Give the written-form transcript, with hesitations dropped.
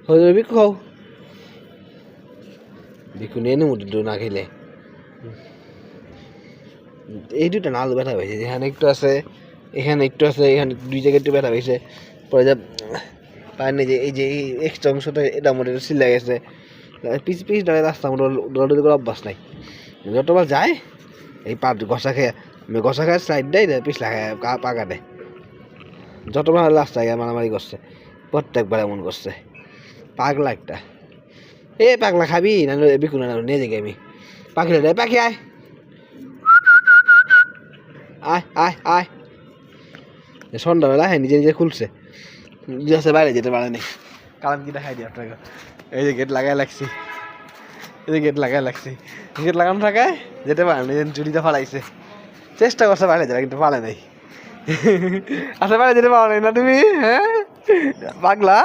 হয়ে বিকু খাও বিকু নিয়ে নেবো না খেলে এই দুটো না আলু ব্যথা হয়েছে এখানে একটু আছে এখানে একটু আছে এখানে দুই জায়গায় একটু ব্যথা হয়েছে পরে যা পায়নি যে এই যে এই এক্সট্রা অংশটা এটা মোটামুটি সিলে গেছে পিস পিস ডালে রাস্তা মোটামুটি করে অভ্যাস নাই যতবার যায় এই পা ঘষা খেয়ে স্লাইড দেয় পিছলা খায় পাকা দেয় যতবার রাস্তায় গিয়ে মারামারি করছে প্রত্যেকবার এমন করছে পাগলা একটা পাগলা খাবি না বিকু না নিয়ে যাই আমি পাখি রে পাখি আয় আয় আয় আয় সন্ধ্যাবেলা হ্যাঁ নিজে নিজে খুলছে বাইরে যেতে পারে নি কারণ কি দেখাই দিই আপনাকে এই যে গেট লাগাই লাগছি গেট লাগানো থাকায় যেতে পারে না চুরিতে ফালাইছে চেষ্টা করছে বাইরে যারা কিন্তু পালে নাই আচ্ছা বাইরে যেতে পারো না তুমি হ্যাঁ পাগলা